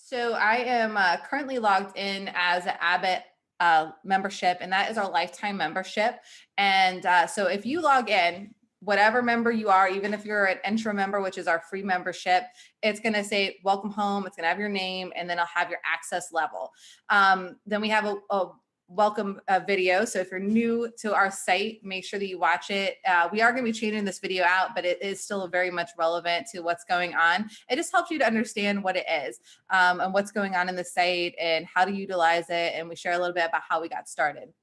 So I am currently logged in as an Abbott membership, and that is our lifetime membership. And so if you log in, whatever member you are, even if you're an intro member, which is our free membership, it's going to say welcome home. It's going to have your name, and then I'll have your access level. Then we have a welcome video. So if you're new to our site, make sure that you watch it. We are going to be changing this video out, but it is still very much relevant to what's going on. It just helps you to understand what it is and what's going on in the site and how to utilize it. And we share a little bit about how we got started.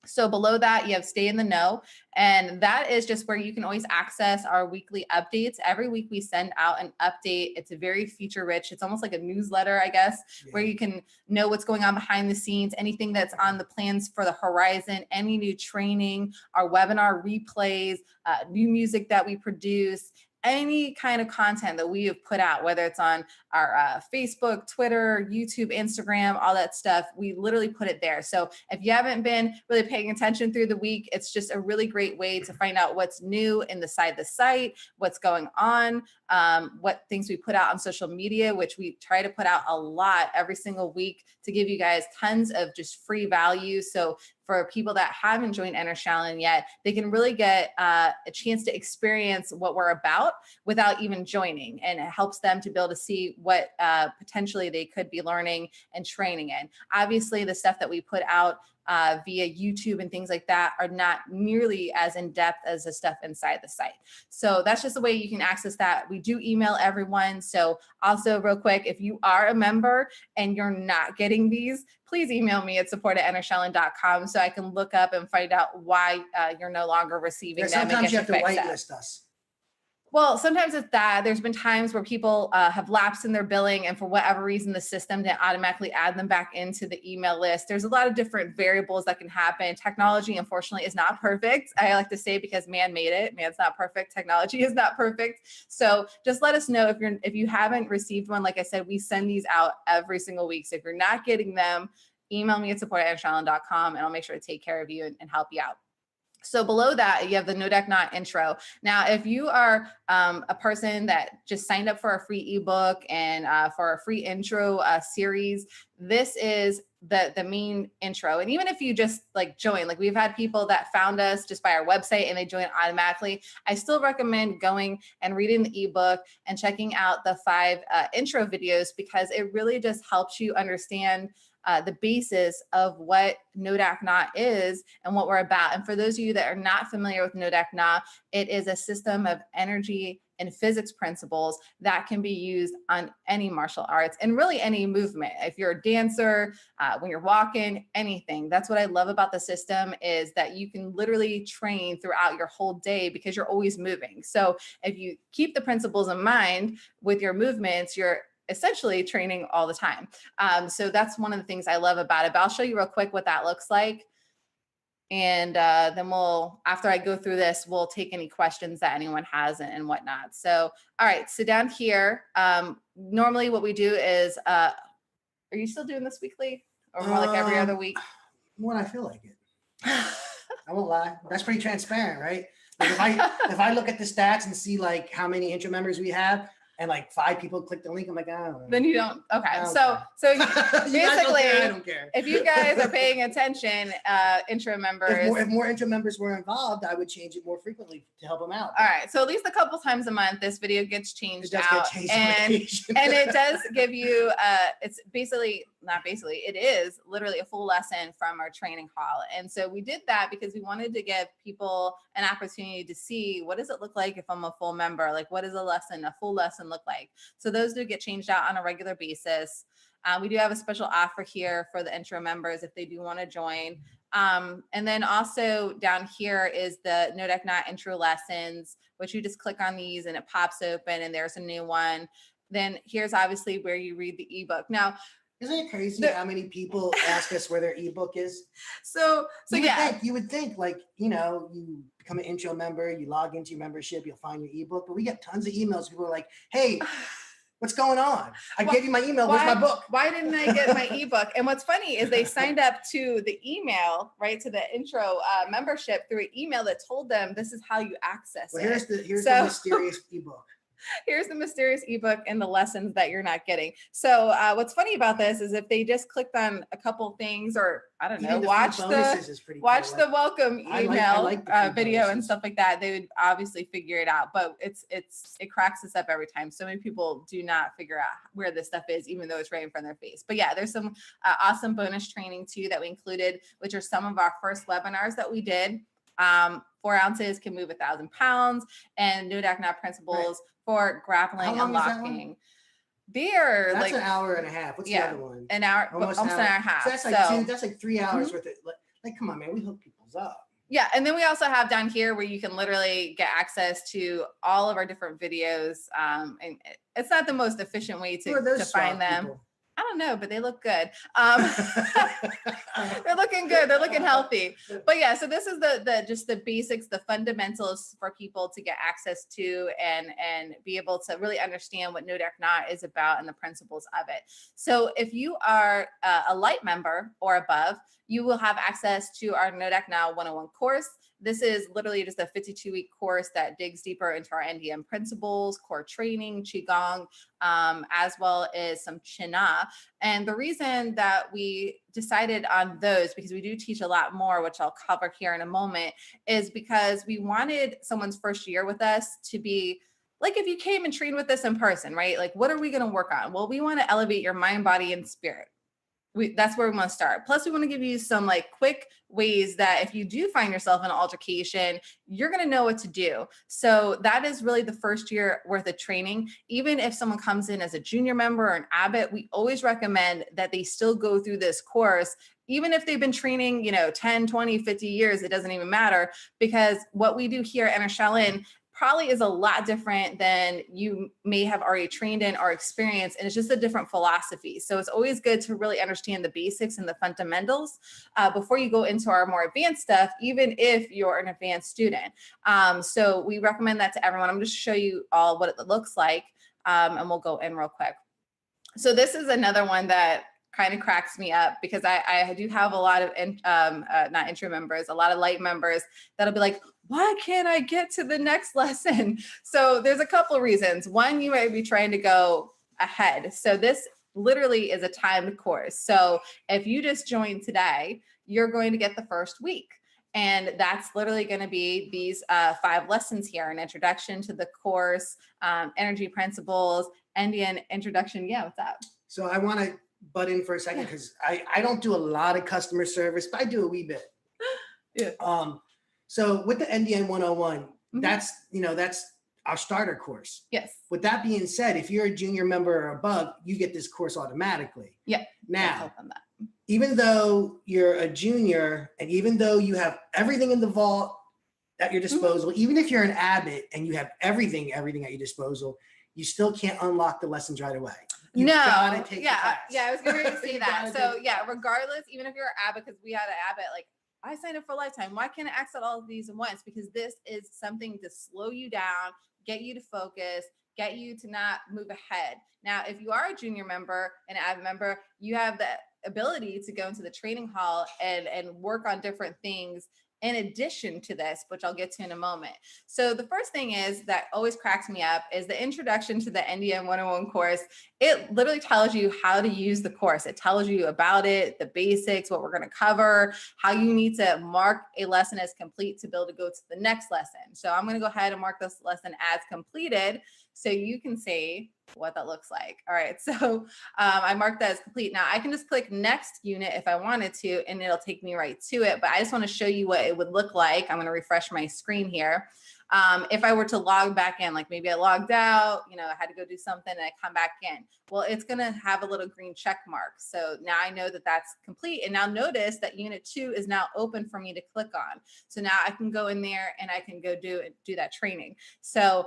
So below that, you have Stay in the Know, and that is just where you can always access our weekly updates. Every week we send out an update. It's very feature rich. It's almost like a newsletter, I guess, where you can know what's going on behind the scenes, anything that's on the plans for the horizon, any new training, our webinar replays, new music that we produce, any kind of content that we have put out, whether it's on our Facebook, Twitter, YouTube, Instagram, all that stuff, we literally put it there. So if you haven't been really paying attention through the week, it's just a really great way to find out what's new inside the site, what's going on, what things we put out on social media, which we try to put out a lot every single week to give you guys tons of just free value. So for people that haven't joined Enter Shaolin yet, they can really get a chance to experience what we're about without even joining. And it helps them to be able to see what potentially they could be learning and training in. Obviously, the stuff that we put out via YouTube and things like that are not nearly as in depth as the stuff inside the site. So that's just the way you can access that. We do email everyone. So also real quick, if you are a member and you're not getting these, please email me at support@entershaolin.com so I can look up and find out why you're no longer receiving them. Sometimes you have to whitelist us. Well, sometimes it's that. There's been times where people have lapsed in their billing, and for whatever reason, the system didn't automatically add them back into the email list. There's a lot of different variables that can happen. Technology, unfortunately, is not perfect. I like to say because man made it. Man's not perfect. Technology is not perfect. So just let us know if you haven't received one. Like I said, we send these out every single week. So if you're not getting them, email me at support@entershaolin.com, and I'll make sure to take care of you and help you out. So below that, you have the No Deck Not intro. Now, if you are a person that just signed up for a free ebook and for a free intro series, this is the main intro. And even if you just like join, like we've had people that found us just by our website and they join automatically, I still recommend going and reading the ebook and checking out the 5 intro videos, because it really just helps you understand the basis of what No Deck Not is and what we're about. And for those of you that are not familiar with No Deck Not, it is a system of energy and physics principles that can be used on any martial arts and really any movement. If you're a dancer, when you're walking, anything. That's what I love about the system, is that you can literally train throughout your whole day because you're always moving. So if you keep the principles in mind with your movements, you're essentially training all the time. So that's one of the things I love about it. But I'll show you real quick what that looks like. And then after I go through this, we'll take any questions that anyone has and whatnot. So, all right, so down here, normally what we do is, are you still doing this weekly or more like every other week? When I feel like it. I won't lie. That's pretty transparent, right? Like if I look at the stats and see like how many intro members we have, and like 5 people click the link, I'm like, oh. Then you don't. Okay. So basically, I don't care. If you guys are paying attention, intro members. If more intro members were involved, I would change it more frequently to help them out. All right. So at least a couple times a month, this video gets changed out. And it does give you, it's basically, not basically, it is literally a full lesson from our training hall. And so we did that because we wanted to give people an opportunity to see, what does it look like if I'm a full member? Like, what is a full lesson look like? So those do get changed out on a regular basis. We do have a special offer here for the intro members if they do want to join. And then also down here is the No Deck Not intro lessons, which you just click on these and it pops open and there's a new one. Then here's obviously where you read the ebook. Now, isn't it crazy how many people ask us where their ebook is? So you would think like, you become an intro member, you log into your membership, you'll find your ebook, but we get tons of emails. People are like, hey, what's going on? I gave you my email. Where's my book? Why didn't I get my ebook? And what's funny is they signed up to the email, right, to the intro membership through an email that told them this is how you access it. Here's the mysterious ebook. Here's the mysterious ebook and the lessons that you're not getting. So what's funny about this is if they just clicked on a couple things, or I don't know, Even the watch free the bonuses is pretty watch cool. the welcome I email like the free video and bonuses. stuff like that, they would obviously figure it out. But it cracks us up every time. So many people do not figure out where this stuff is, even though it's right in front of their face. But yeah, there's some awesome bonus training too that we included, which are some of our first webinars that we did. 4 ounces can move 1,000 pounds, and no doc not principles for grappling and locking. Beer, that's like an hour and a half. What's the other one? An hour, almost an hour and a half. So that's like 3 hours worth of, like, come on, man, we hook people's up. Yeah, and then we also have down here where you can literally get access to all of our different videos. And it's not the most efficient way to find them. People? I don't know, but they look good. They're looking good. They're looking healthy. But yeah, so this is just the basics, the fundamentals for people to get access to and be able to really understand what No Doc Not is about and the principles of it. So if you are a light member or above, you will have access to our No Doc Now 101 course. This is literally just a 52-week course that digs deeper into our NDM principles, core training, Qigong, as well as some China. And the reason that we decided on those, because we do teach a lot more, which I'll cover here in a moment, is because we wanted someone's first year with us to be like, if you came and trained with us in person, right? Like, what are we going to work on? Well, we want to elevate your mind, body, and spirit. That's where we want to start. Plus, we want to give you some like quick ways that if you do find yourself in an altercation, you're going to know what to do. So that is really the first year worth of training. Even if someone comes in as a junior member or an abbot, we always recommend that they still go through this course. Even if they've been training, 10, 20, 50 years, it doesn't even matter, because what we do here at Shaolin probably is a lot different than you may have already trained in or experienced. And it's just a different philosophy. So it's always good to really understand the basics and the fundamentals before you go into our more advanced stuff, even if you're an advanced student. So we recommend that to everyone. I'm just show you all what it looks like. And we'll go in real quick. So this is another one that kind of cracks me up, because I do have a lot of not intro members, a lot of light members that'll be like, why can't I get to the next lesson? So there's a couple of reasons. One, you might be trying to go ahead. So this literally is a timed course. So if you just joined today, you're going to get the first week. And that's literally going to be these 5 lessons here: an introduction to the course, energy principles, Indian introduction. Yeah, what's up? So I want to butt in for a second, because I don't do a lot of customer service, but I do a wee bit. Yeah. So with the NDN 101, that's our starter course. Yes. With that being said, if you're a junior member or above, you get this course automatically. Yeah. Now, even though you're a junior and even though you have everything in the vault at your disposal, even if you're an abbot and you have everything at your disposal, you still can't unlock the lessons right away. You gotta take the class. Yeah, I was going to say that. So yeah, regardless, even if you're an abbot, because we had an abbot, like, I signed up for a lifetime. Why can't I access all of these at once? Because this is something to slow you down, get you to focus, get you to not move ahead. Now, if you are a junior member, an abbot member, you have the ability to go into the training hall and work on different things in addition to this, which I'll get to in a moment. So the first thing is that always cracks me up is the introduction to the NDM 101 course. It literally tells you how to use the course. It tells you about it, the basics, what we're going to cover, how you need to mark a lesson as complete to be able to go to the next lesson. So I'm going to go ahead and mark this lesson as completed so you can see what that looks like. All right, so I marked that as complete. Now I can just click next unit if I wanted to, and it'll take me right to it. But I just want to show you what it would look like. I'm going to refresh my screen here. If I were to log back in, like maybe I logged out, I had to go do something and I come back in. Well, it's going to have a little green check mark. So now I know that that's complete. And now notice that unit 2 is now open for me to click on. So now I can go in there and I can go do that training. So,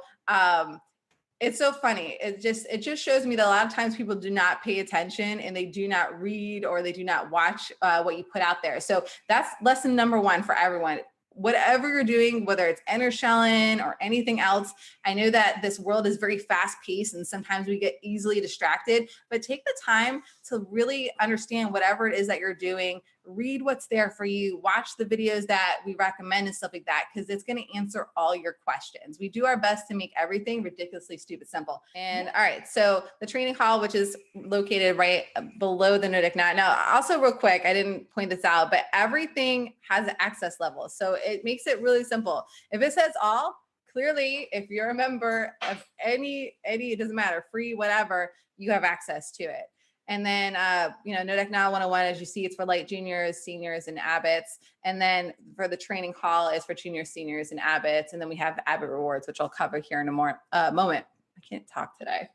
it's so funny. It just shows me that a lot of times people do not pay attention and they do not read or they do not watch what you put out there. So that's lesson number 1 for everyone. Whatever you're doing, whether it's Shaolin or anything else, I know that this world is very fast paced and sometimes we get easily distracted, but take the time to really understand whatever it is that you're doing, read what's there for you, watch the videos that we recommend and stuff like that, because it's going to answer all your questions. We do our best to make everything ridiculously stupid simple. And all right, so the training hall, which is located right below the Nordic Knot. Now, also real quick, I didn't point this out, but everything has an access level. So it makes it really simple. If it says all, clearly, if you're a member of any, it doesn't matter, free, whatever, you have access to it. And then, Nodeck Now 101, as you see, it's for light juniors, seniors, and abbots. And then for the training hall is for juniors, seniors, and abbots. And then we have abbot rewards, which I'll cover here in a moment. I can't talk today.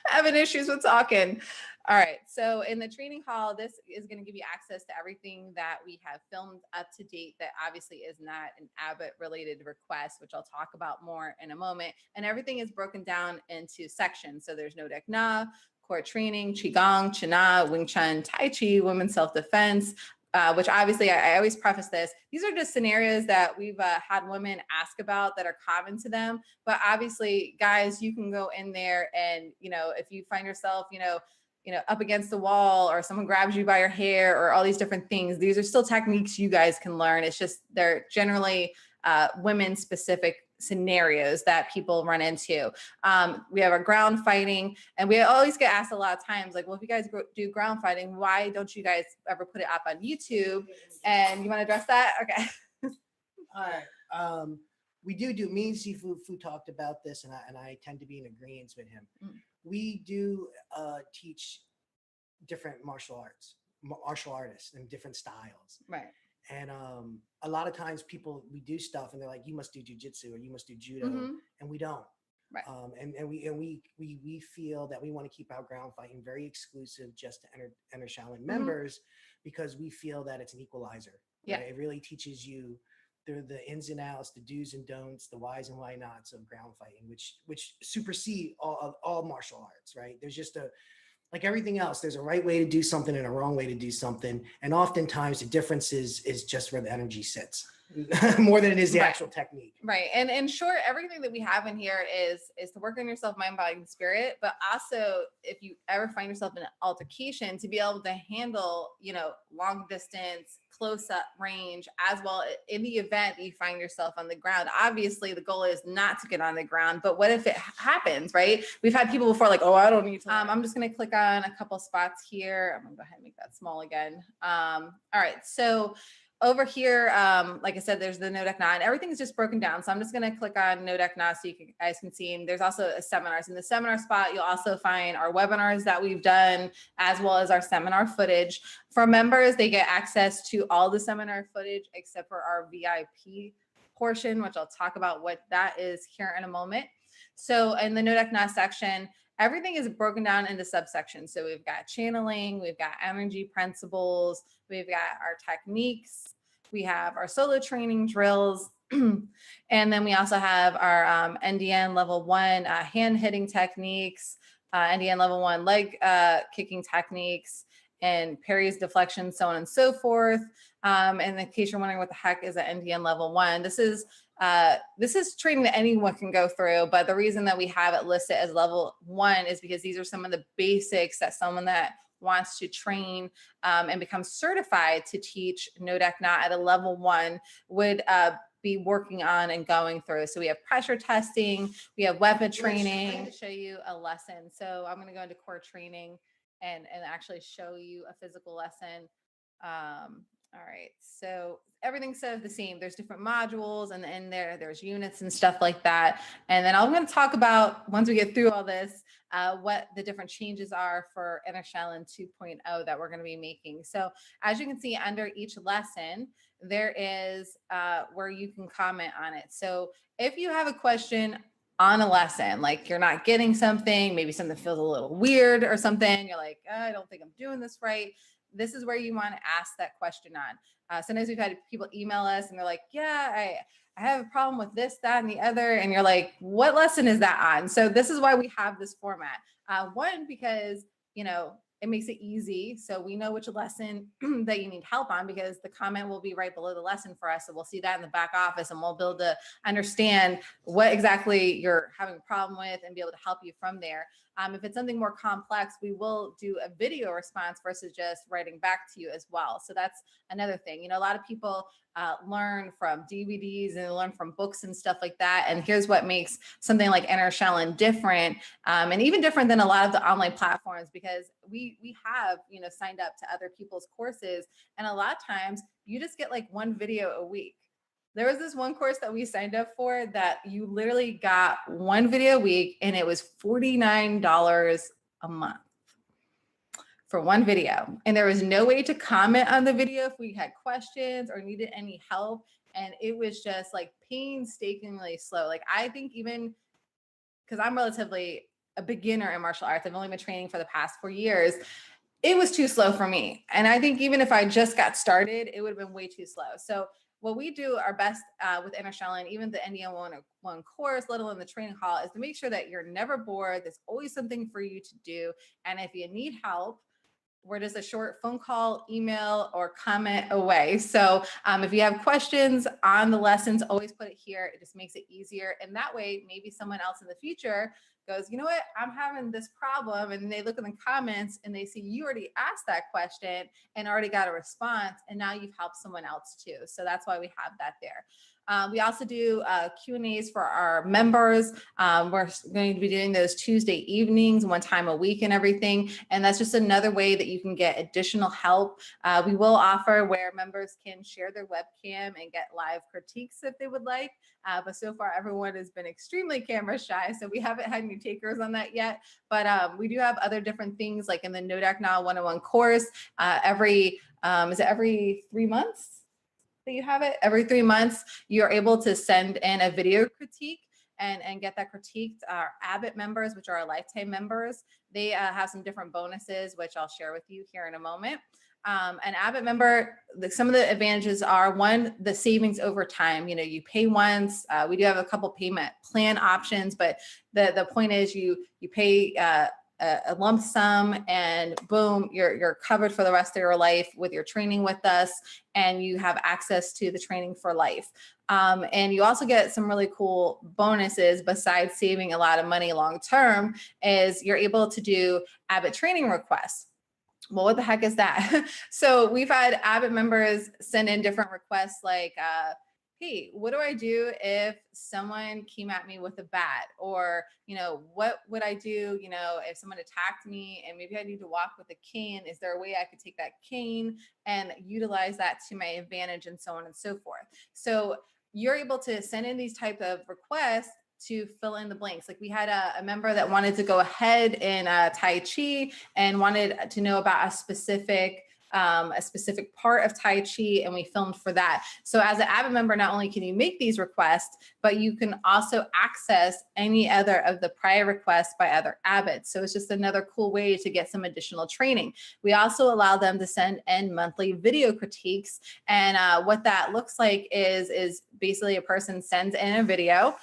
Having issues with talking. All right. So in the training hall, this is going to give you access to everything that we have filmed up to date that obviously is not an abbot related request, which I'll talk about more in a moment. And everything is broken down into sections. So there's Nodeck Na, core training, Qigong, China, Wing Chun, Tai Chi, women's self-defense, which obviously I always preface this. These are just scenarios that we've had women ask about that are common to them. But obviously, guys, you can go in there and, if you find yourself, up against the wall or someone grabs you by your hair or all these different things, these are still techniques you guys can learn. It's just they're generally women specific scenarios that people run into. We have our ground fighting, and we always get asked a lot of times, like, well, if you guys do ground fighting, why don't you guys ever put it up on YouTube? And you want to address that? Okay. All right. We do. Me and Fu talked about this, and I tend to be in agreement with him. We do teach different martial artists and different styles. Right. And a lot of times we do stuff and they're like, you must do jujitsu or you must do judo, and we don't. Right. And we feel that we want to keep our ground fighting very exclusive just to enter Shaolin members, because we feel that it's an equalizer. Yeah. Right? It really teaches you the ins and outs, the do's and don'ts, the whys and why nots of ground fighting, which supersede all martial arts, right? There's just like everything else, there's a right way to do something and a wrong way to do something. And oftentimes the difference is just where the energy sits more than it is the actual technique. Right. And in short, everything that we have in here is to work on yourself, mind, body, and spirit. But also, if you ever find yourself in an altercation, to be able to handle, long distance, close up range, as well in the event that you find yourself on the ground. Obviously, the goal is not to get on the ground, but what if it happens, right? We've had people before like, oh, I don't need to. I'm just going to click on a couple spots here. I'm going to go ahead and make that small again. All right. So over here, like I said, there's the Nodeck Na, and everything is just broken down. So I'm just going to click on Nodeck Na so you guys can see. And there's also a seminars. In the seminar spot, you'll also find our webinars that we've done, as well as our seminar footage. For members, they get access to all the seminar footage except for our VIP portion, which I'll talk about what that is here in a moment. So in the Nodeck Na section, everything is broken down into subsections. So we've got channeling, we've got energy principles, we've got our techniques, we have our solo training drills, and then we also have our NDN level 1 hand hitting techniques, NDN level 1 leg kicking techniques, and parries, deflections, so on and so forth. And in case you're wondering what the heck is an NDN level 1, this is training that anyone can go through, but the reason that we have it listed as level 1 is because these are some of the basics that someone that wants to train and become certified to teach Nodeck Na at a level 1 would be working on and going through. So we have pressure testing, we have weapon training. To show you a lesson. So I'm going to go into core training and actually show you a physical lesson. All right, so everything's sort of the same. There's different modules, and in there's units and stuff like that. And then I'm going to talk about, once we get through all this, what the different changes are for Inner Shaolin 2.0 that we're going to be making. So as you can see, under each lesson, there is where you can comment on it. So if you have a question on a lesson, like you're not getting something, maybe something feels a little weird or something, you're like, oh, I don't think I'm doing this right, this is where you want to ask that question on. Sometimes we've had people email us and they're like, yeah, I have a problem with this, that, and the other. And you're like, what lesson is that on? So this is why we have this format. One, because, it makes it easy. So we know which lesson that you need help on, because the comment will be right below the lesson for us. So we'll see that in the back office, and we'll be able to understand what exactly you're having a problem with and be able to help you from there. If it's something more complex, we will do a video response versus just writing back to you as well. So that's another thing. You know, a lot of people learn from DVDs and learn from books and stuff like that. And here's what makes something like Inner Shaolin different, and even different than a lot of the online platforms, because we have, you know, signed up to other people's courses, and a lot of times you just get like one video a week. There was this one course that we signed up for that you literally got one video a week, and it was $49 a month for one video. And there was no way to comment on the video if we had questions or needed any help. And it was just like painstakingly slow. Like, I think even because I'm relatively a beginner in martial arts, I've only been training for the past 4 years. It was too slow for me. And I think even if I just got started, it would have been way too slow. So what we do our best with Inner Shaolin, even the NDM 101 course, let alone the training hall, is to make sure that you're never bored. There's always something for you to do. And if you need help, we're just a short phone call, email, or comment away. So if you have questions on the lessons, always put it here. It just makes it easier. And that way, maybe someone else in the future goes, you know what, I'm having this problem. And they look in the comments and they see you already asked that question and already got a response. And now you've helped someone else too. So that's why we have that there. We also do Q&As for our members. We're going to be doing those Tuesday evenings, one time a week and everything. And that's just another way that you can get additional help. We will offer where members can share their webcam and get live critiques if they would like. But so far, everyone has been extremely camera shy, so we haven't had any takers on that yet. But we do have other different things, like in the No Doc Now 101 course, is it every 3 months? That you have it every 3 months, you're able to send in a video critique and get that critiqued. Our Abbott members, which are our lifetime members, they have some different bonuses, which I'll share with you here in a moment. An Abbott member, some of the advantages are, one, the savings over time. You know, you pay once. We do have a couple payment plan options, but the point is you pay a lump sum, and boom, you're covered for the rest of your life with your training with us, and you have access to the training for life. And you also get some really cool bonuses besides saving a lot of money long term, is you're able to do Abbott training requests. Well, what the heck is that? So we've had Abbott members send in different requests like, hey, what do I do if someone came at me with a bat? Or, you know, what would I do, you know, if someone attacked me and maybe I need to walk with a cane? Is there a way I could take that cane and utilize that to my advantage, and so on and so forth? So you're able to send in these type of requests to fill in the blanks. Like we had a member that wanted to go ahead in Tai Chi and wanted to know about a specific part of Tai Chi, and we filmed for that. So as an Abbott member, not only can you make these requests, but you can also access any other of the prior requests by other Abbotts. So it's just another cool way to get some additional training. We also allow them to send in monthly video critiques. And what that looks like is basically a person sends in a video.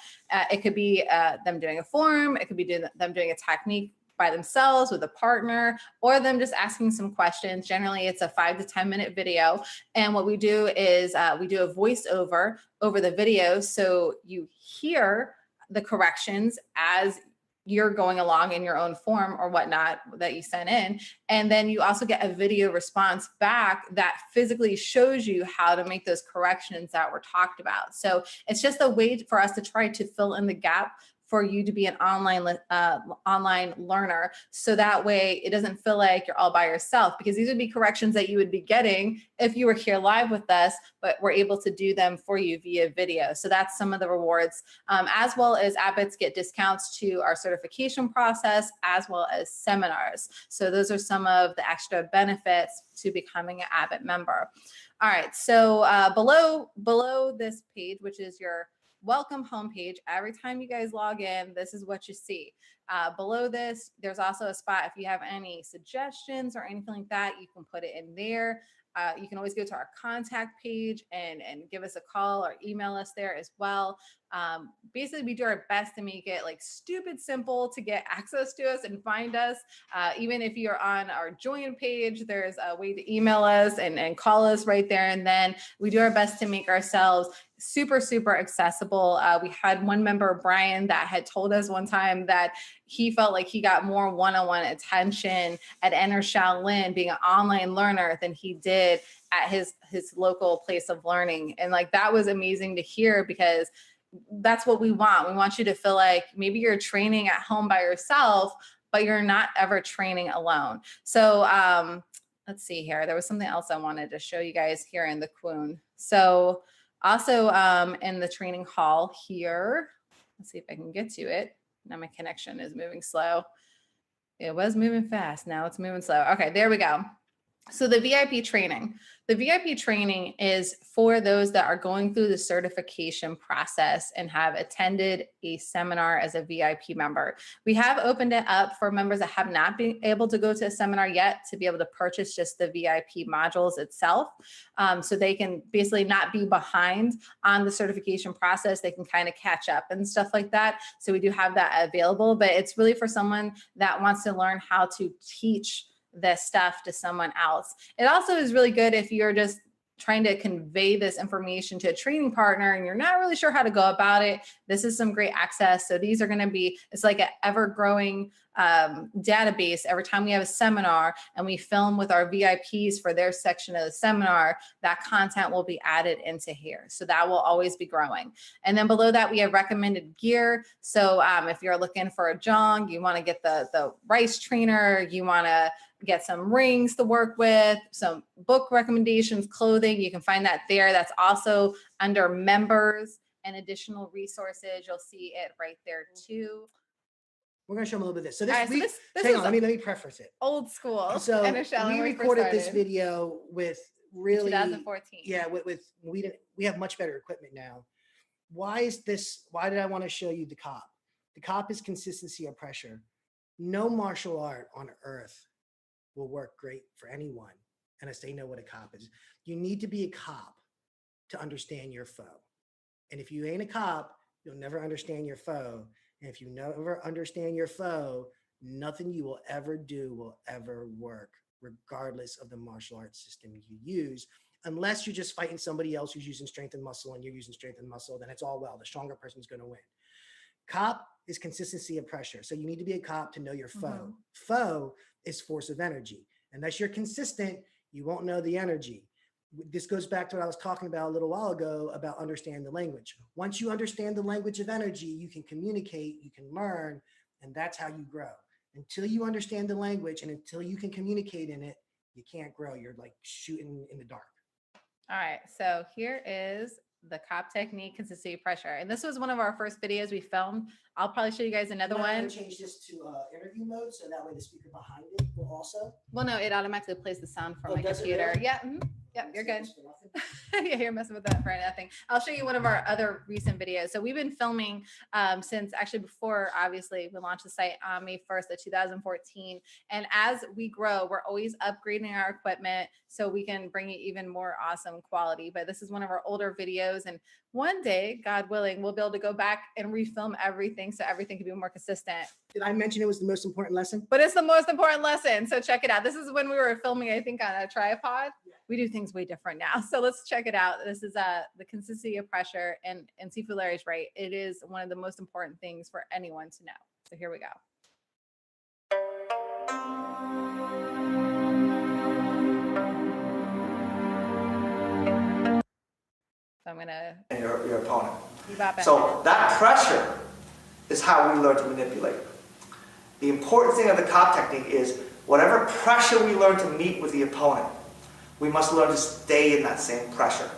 It could be them doing a form. It could be them doing a technique by themselves with a partner, or them just asking some questions. Generally, it's a 5 to 10 minute video. And what we do is we do a voiceover over the video. So you hear the corrections as you're going along in your own form or whatnot that you sent in. And then you also get a video response back that physically shows you how to make those corrections that were talked about. So it's just a way for us to try to fill in the gap for you to be an online learner. So that way it doesn't feel like you're all by yourself, because these would be corrections that you would be getting if you were here live with us, but we're able to do them for you via video. So that's some of the rewards, as well as Abbotts get discounts to our certification process, as well as seminars. So those are some of the extra benefits to becoming an Abbott member. All right, so below this page, which is your welcome homepage, every time you guys log in, this is what you see. Below this, there's also a spot if you have any suggestions or anything like that, you can put it in there. You can always go to our contact page and give us a call or email us there as well. Basically, we do our best to make it like stupid simple to get access to us and find us. Even if you're on our join page, there's a way to email us and call us right there. And then we do our best to make ourselves super, super accessible. We had one member, Brian, that had told us one time that he felt like he got more one-on-one attention at Enter Shaolin, being an online learner, than he did at his local place of learning. And like, that was amazing to hear, because that's what we want. We want you to feel like maybe you're training at home by yourself, but you're not ever training alone. So let's see here. There was something else I wanted to show you guys here in the Kwun. So also in the training hall here, let's see if I can get to it. Now my connection is moving slow. It was moving fast. Now it's moving slow. Okay, there we go. So the VIP training. The VIP training is for those that are going through the certification process and have attended a seminar as a VIP member. We have opened it up for members that have not been able to go to a seminar yet to be able to purchase just the VIP modules itself. So they can basically not be behind on the certification process. They can kind of catch up and stuff like that. So we do have that available, but it's really for someone that wants to learn how to teach this stuff to someone else. It also is really good if you're just trying to convey this information to a training partner and you're not really sure how to go about it. This is some great access. So these are going to be, it's like an ever growing database. Every time we have a seminar and we film with our VIPs for their section of the seminar, that content will be added into here. So that will always be growing. And then below that, we have recommended gear. So if you're looking for a jong, you want to get the rice trainer, you want to get some rings to work with, some book recommendations, clothing, you can find that there. That's also under members and additional resources. You'll see it right there too. We're going to show them a little bit of this. So this, Right, so this hang is on, let me preface it. Old school. So we recorded this video with really 2014. Yeah, we have much better equipment now. Why did I want to show you the COP? The COP is consistency of pressure. No martial art on earth will work great for anyone unless they know what a cop is. You need to be a cop to understand your foe. And if you ain't a cop, you'll never understand your foe. And if you never understand your foe, nothing you will ever do will ever work, regardless of the martial arts system you use, unless you're just fighting somebody else who's using strength and muscle and you're using strength and muscle, then it's all well. The stronger person's going to win. Cop is consistency of pressure. So you need to be a cop to know your foe. Mm-hmm. Foe is force of energy. Unless you're consistent, you won't know the energy. This goes back to what I was talking about a little while ago about understanding the language. Once you understand the language of energy, you can communicate, you can learn, and that's how you grow. Until you understand the language and until you can communicate in it, you can't grow. You're like shooting in the dark. All right, so here is the COP technique, consistency of pressure. And this was one of our first videos we filmed. I'll probably show you guys another one. I'm going to change this to interview mode so that way the speaker behind it will also. Well, no, it automatically plays the sound from my computer. Really? Yeah. Mm-hmm. Yep, you're good. Yeah, you're messing with that for nothing. I'll show you one of our other recent videos. So we've been filming since actually before, obviously, we launched the site on May 1st of 2014. And as we grow, we're always upgrading our equipment so we can bring you even more awesome quality. But this is one of our older videos. And one day, God willing, we'll be able to go back and refilm everything so everything can be more consistent. Did I mention it was the most important lesson? But it's the most important lesson. So check it out. This is when we were filming, I think, on a tripod. Yeah. We do things way different now. So let's check it out. This is the consistency of pressure. And Sifu Larry's right. It is one of the most important things for anyone to know. So here we go. So I'm going to... And your opponent. So that pressure is how we learn to manipulate. The important thing of the COP technique is whatever pressure we learn to meet with the opponent, we must learn to stay in that same pressure.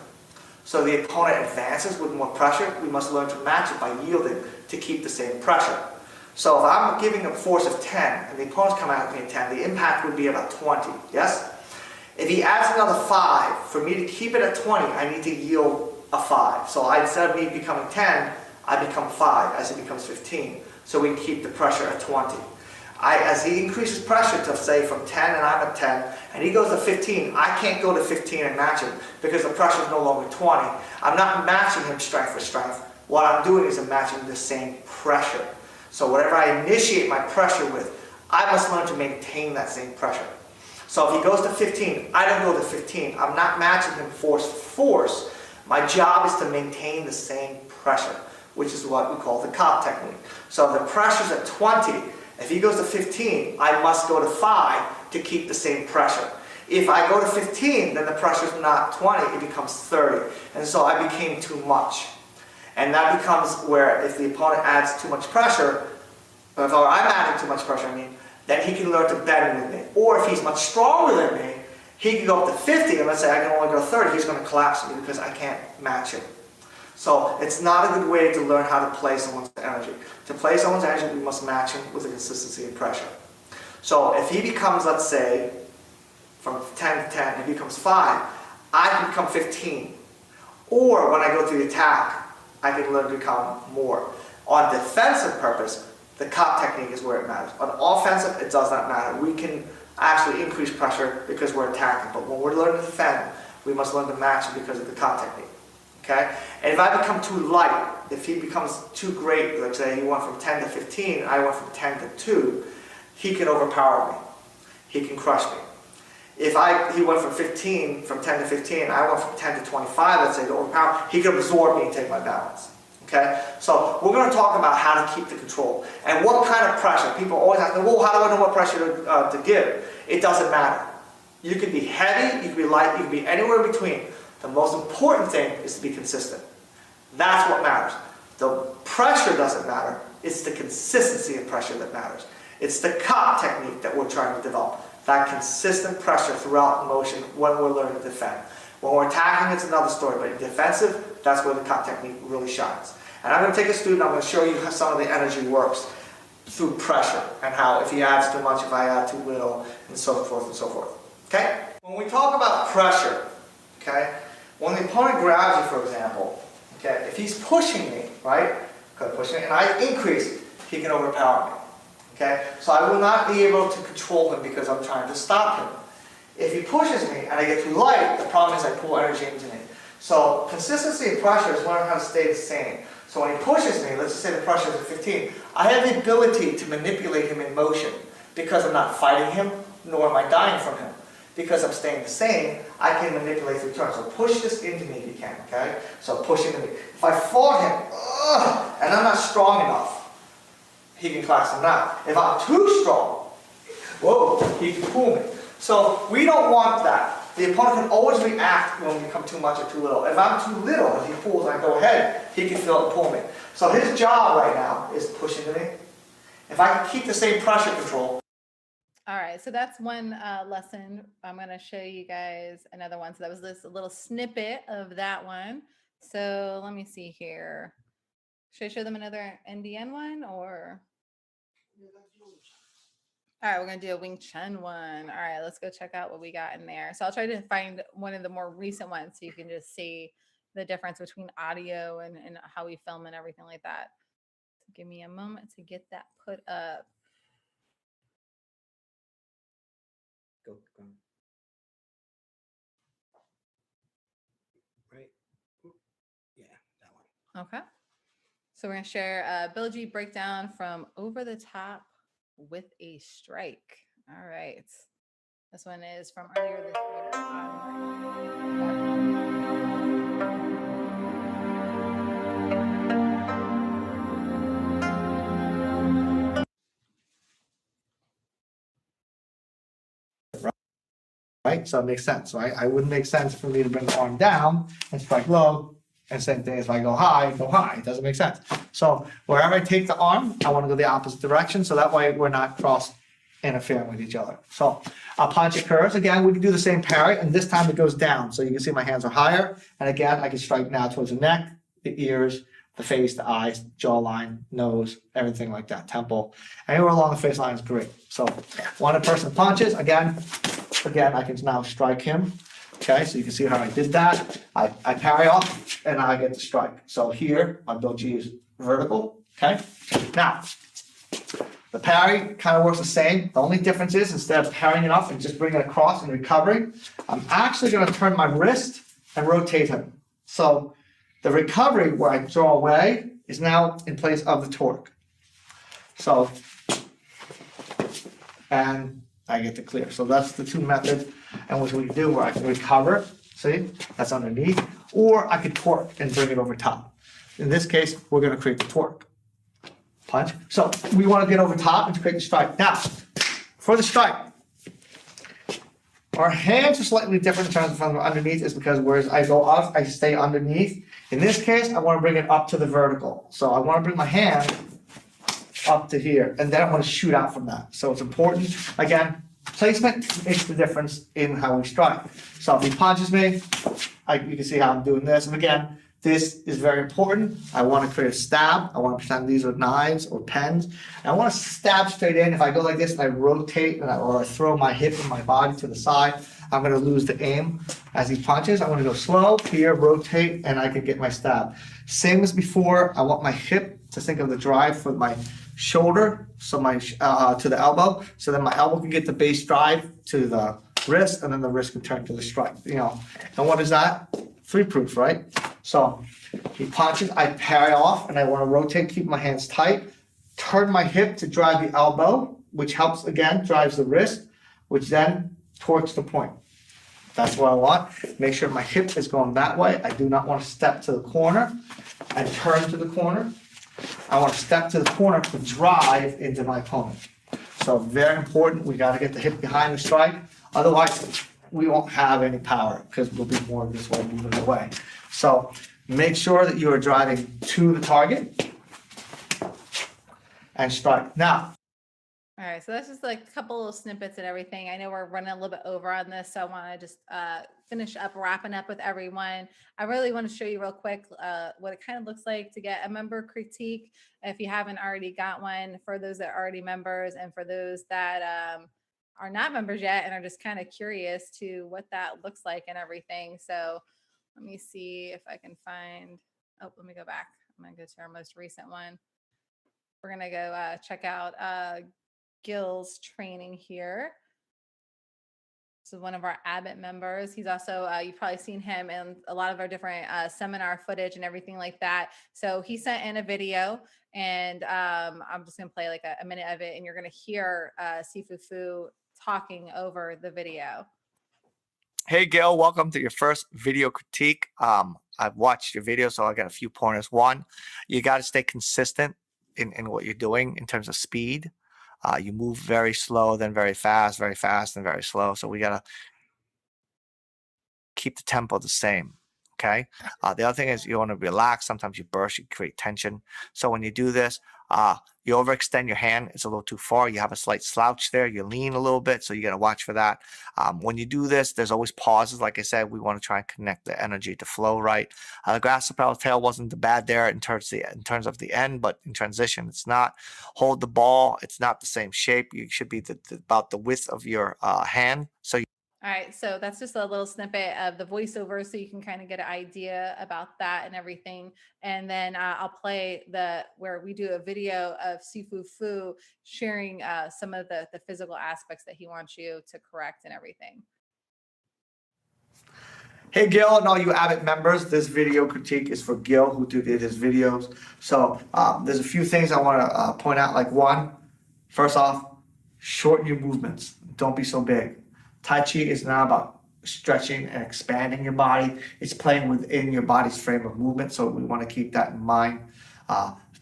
So the opponent advances with more pressure, we must learn to match it by yielding to keep the same pressure. So if I'm giving a force of 10 and the opponent's coming at me at 10, the impact would be about 20, yes? If he adds another 5, for me to keep it at 20, I need to yield a 5. So instead of me becoming 10, I become 5 as it becomes 15. So we can keep the pressure at 20. As he increases pressure to say from 10 and I'm at 10, and he goes to 15, I can't go to 15 and match him because the pressure is no longer 20. I'm not matching him strength for strength. What I'm doing is I'm matching the same pressure. So whatever I initiate my pressure with, I must learn to maintain that same pressure. So if he goes to 15, I don't go to 15. I'm not matching him force for force. My job is to maintain the same pressure, which is what we call the COP technique. So if the pressure's at 20, If he goes to 15, I must go to 5 to keep the same pressure. If I go to 15, then the pressure is not 20, it becomes 30. And so I became too much. And that becomes where if the opponent adds too much pressure, or I'm adding too much pressure, then he can learn to bend with me. Or if he's much stronger than me, he can go up to 50, and let's say I can only go 30, he's going to collapse me because I can't match him. So it's not a good way to learn how to play someone's energy. To play someone's energy, we must match him with the consistency and pressure. So if he becomes, let's say, from 10 to 10, he becomes 5, I can become 15. Or when I go to the attack, I can learn to become more. On defensive purpose, the cop technique is where it matters. On offensive, it does not matter. We can actually increase pressure because we're attacking. But when we're learning to defend, we must learn to match him because of the cop technique. Okay? And if I become too light, if he becomes too great, let's say he went from 10 to 15, I went from 10 to 2, he can overpower me. He can crush me. If he went from 10 to 15, I went from 10 to 25, let's say, to overpower, he can absorb me and take my balance. Okay? So we're going to talk about how to keep the control. And what kind of pressure. People always ask me, well, how do I know what pressure to give? It doesn't matter. You can be heavy, you can be light, you can be anywhere in between. The most important thing is to be consistent. That's what matters. The pressure doesn't matter. It's the consistency of pressure that matters. It's the cop technique that we're trying to develop. That consistent pressure throughout motion when we're learning to defend. When we're attacking, it's another story, but in defensive, that's where the cop technique really shines. And I'm going to take a student, I'm going to show you how some of the energy works through pressure, and how if he adds too much, if I add too little, and so forth and so forth. Okay? When we talk about pressure, okay, when the opponent grabs you, for example, okay, if he's pushing me, right, and I increase, he can overpower me. Okay? So I will not be able to control him because I'm trying to stop him. If he pushes me and I get too light, the problem is I pull energy into me. So consistency of pressure is learning how to stay the same. So when he pushes me, let's just say the pressure is at 15, I have the ability to manipulate him in motion because I'm not fighting him, nor am I dying from him. Because I'm staying the same, I can manipulate the turn. So push this into me if you can, okay? So push into me. If I fought him, and I'm not strong enough, he can collapse him now. If I'm too strong, whoa, he can pull me. So we don't want that. The opponent can always react when we become too much or too little. If I'm too little and he pulls and I go ahead, he can feel it pull me. So his job right now is to push into me. If I can keep the same pressure control. All right, so that's one lesson. I'm going to show you guys another one. So that was this little snippet of that one. So let me see here. Should I show them another NDN one or? All right, we're going to do a Wing Chun one. All right, let's go check out what we got in there. So I'll try to find one of the more recent ones so you can just see the difference between audio and how we film and everything like that. So give me a moment to get that put up. Go. Right. Yeah, that one. Okay. So we're going to share a Bill G breakdown from Over the Top with a Strike. All right. This one is from earlier this year. Right? So it makes sense, right? I wouldn't make sense for me to bring the arm down and strike low. And same thing, if I go high. It doesn't make sense. So wherever I take the arm, I want to go the opposite direction. So that way we're not cross interfering with each other. So I'll punch it curves. Again, we can do the same parry, and this time it goes down. So you can see my hands are higher. And again, I can strike now towards the neck, the ears, the face, the eyes, jawline, nose, everything like that, temple. Anywhere along the face line is great. So when a person punches, again, I can now strike him. Okay, so you can see how I did that. I parry off and I get the strike. So here, my Bill G is vertical. Okay, now the parry kind of works the same. The only difference is instead of parrying it up and just bringing it across and recovering, I'm actually going to turn my wrist and rotate him. So the recovery where I draw away is now in place of the torque. So, and I get to clear. So that's the two methods. And what we can do where I can recover, see, that's underneath, or I could torque and bring it over top. In this case, we're going to create the torque. punch. So we want to get over top and create the strike. Now, for the strike, our hands are slightly different in terms of from underneath is because whereas I go up, I stay underneath. In this case, I want to bring it up to the vertical. So I want to bring my hand up to here, and then I want to shoot out from that. So it's important. Again, placement makes the difference in how we strike. So if he punches me, you can see how I'm doing this. And again, this is very important. I want to create a stab. I want to pretend these are knives or pens. And I want to stab straight in. If I go like this and I rotate or I throw my hip and my body to the side, I'm going to lose the aim as he punches. I want to go slow, here, rotate, and I can get my stab. Same as before, I want my hip to think of the drive for my shoulder, so my to the elbow, so then my elbow can get the base drive to the wrist, and then the wrist can turn to the strike. You know, and what is that? 3 proof, right? So he punches, I parry off, and I want to rotate, keep my hands tight, turn my hip to drive the elbow, which helps again, drives the wrist, which then torques the point. That's what I want. Make sure my hip is going that way. I do not want to step to the corner and turn to the corner. I want to step to the corner to drive into my opponent. So very important, we got to get the hip behind the strike. Otherwise, we won't have any power because we'll be more this way, moving away. So make sure that you are driving to the target and strike. Now, all right, so that's just like a couple little snippets and everything. I know we're running a little bit over on this, so I want to just finish up, wrapping up with everyone. I really want to show you real quick what it kind of looks like to get a member critique if you haven't already got one, for those that are already members and for those that are not members yet and are just kind of curious to what that looks like and everything. So let me see if I can find, oh, let me go back. I'm going to go to our most recent one. We're going to go check out Gil's training here. So one of our Abbott members. He's also, you've probably seen him in a lot of our different seminar footage and everything like that. So he sent in a video, and I'm just going to play like a minute of it, and you're going to hear Sifu Fu talking over the video. hey Gil, welcome to your first video critique. I've watched your video, so I got a few pointers. One, you got to stay consistent in what you're doing in terms of speed. You move very slow, then very fast, and very slow. So we got to keep the tempo the same. Okay. The other thing is you want to relax. Sometimes you burst, you create tension. So when you do this, you overextend your hand. It's a little too far. You have a slight slouch there. You lean a little bit. So you got to watch for that. When you do this, there's always pauses. Like I said, we want to try and connect the energy to flow right. The grass lapel tail wasn't bad there in terms of the end, but in transition, it's not. Hold the ball. It's not the same shape. You should be about the width of your hand. So all right, so that's just a little snippet of the voiceover so you can kind of get an idea about that and everything. And then I'll play where we do a video of Sifu Fu sharing some of the physical aspects that he wants you to correct and everything. Hey Gil and all you Abbott members, this video critique is for Gil who did his videos. So there's a few things I want to point out. Like one, first off, shorten your movements. Don't be so big. Tai Chi is not about stretching and expanding your body. It's playing within your body's frame of movement. So we want to keep that in mind.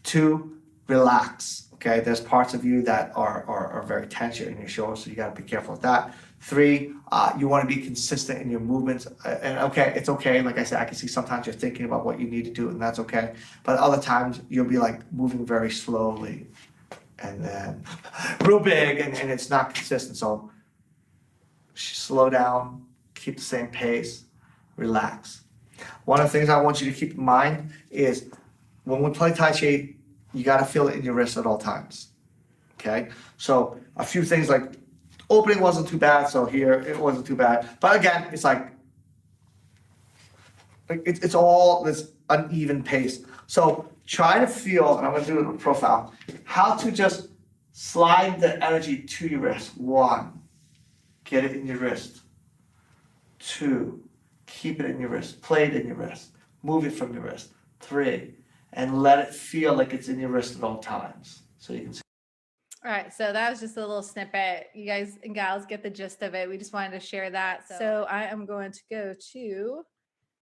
2, relax. Okay, there's parts of you that are very tense in your shoulders, so you got to be careful with that. 3, you want to be consistent in your movements. And okay, it's okay. Like I said, I can see sometimes you're thinking about what you need to do, and that's okay. But other times you'll be like moving very slowly and then real big, and it's not consistent. So slow down, keep the same pace, relax. One of the things I want you to keep in mind is when we play Tai Chi, you got to feel it in your wrist at all times. Okay? So a few things like opening wasn't too bad, so here it wasn't too bad. But again, it's like it's all this uneven pace. So try to feel, and I'm going to do it in profile, how to just slide the energy to your wrist. 1, get it in your wrist. 2, keep it in your wrist. Play it in your wrist. Move it from your wrist. 3, and let it feel like it's in your wrist at all times. So you can see. All right, so that was just a little snippet. You guys and gals get the gist of it. We just wanted to share that. So I am going to go to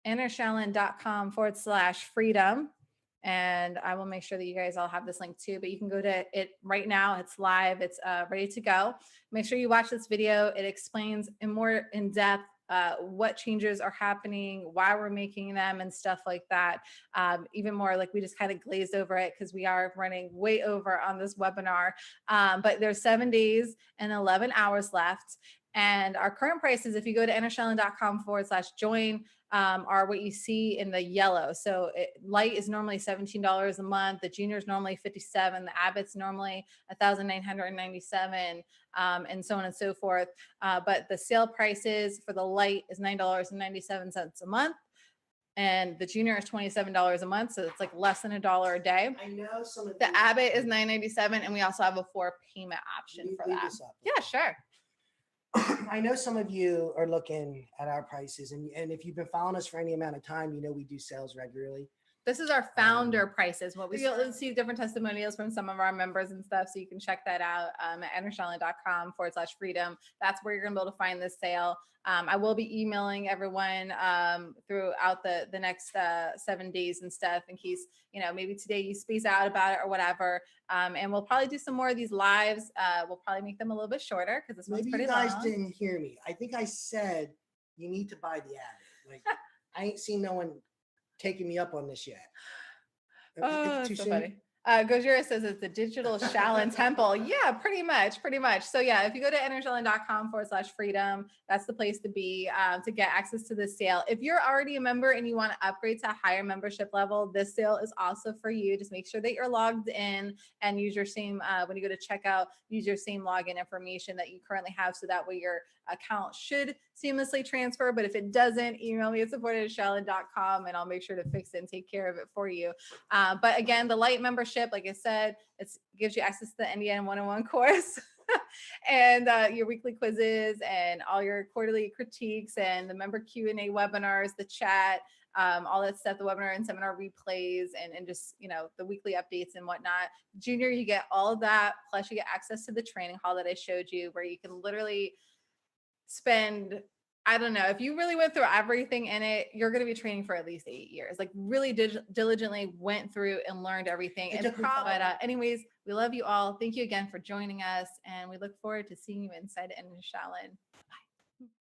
innershaolin.com/freedom. And I will make sure that you guys all have this link too, but you can go to it right now. It's live. It's ready to go. Make sure you watch this video. It explains in more in depth what changes are happening, why we're making them, and stuff like that. Even more, like we just kind of glazed over it because we are running way over on this webinar. But there's 7 days and 11 hours left. And our current prices, if you go to entershaolin.com/join, are what you see in the yellow. So light is normally $17 a month. The junior is normally $57. The Abbott's normally $1,997, and so on and so forth. But the sale prices for the light is $9.97 a month. And the junior is $27 a month. So it's like less than $1 a day. I know some of the Abbott is $9.97, and we also have a 4 payment option for that. Yeah, sure. I know some of you are looking at our prices, and if you've been following us for any amount of time, you know we do sales regularly. This is our founder prices. What you'll see different testimonials from some of our members and stuff. So you can check that out at entershaolin.com/freedom. That's where you're going to be able to find this sale. I will be emailing everyone throughout the next 7 days and stuff in case, maybe today you space out about it or whatever. And we'll probably do some more of these lives. We'll probably make them a little bit shorter because this one's pretty long. Maybe you guys didn't hear me. I think I said you need to buy the Abbott. Like I ain't seen no one taking me up on this yet. Oh, too so funny. Gojira says it's a digital Shaolin temple. Yeah, pretty much. So yeah, if you go to entershaolin.com/freedom, that's the place to be to get access to this sale. If you're already a member and you want to upgrade to a higher membership level, this sale is also for you. Just make sure that you're logged in and use your same, when you go to checkout, use your same login information that you currently have. So that way your account should seamlessly transfer. But if it doesn't, email me at support@shaolin.com and I'll make sure to fix it and take care of it for you. But again, the light membership, like I said, it gives you access to the NDN 101 course and your weekly quizzes and all your quarterly critiques and the member Q&A webinars, the chat, all that stuff, the webinar and seminar replays, and just, the weekly updates and whatnot. Junior, you get all of that. Plus you get access to the training hall that I showed you where you can literally spend, I don't know, if you really went through everything in it, you're going to be training for at least 8 years. Like really diligently went through and learned everything. But anyways, we love you all. Thank you again for joining us. And we look forward to seeing you inside Enter Shaolin. Bye.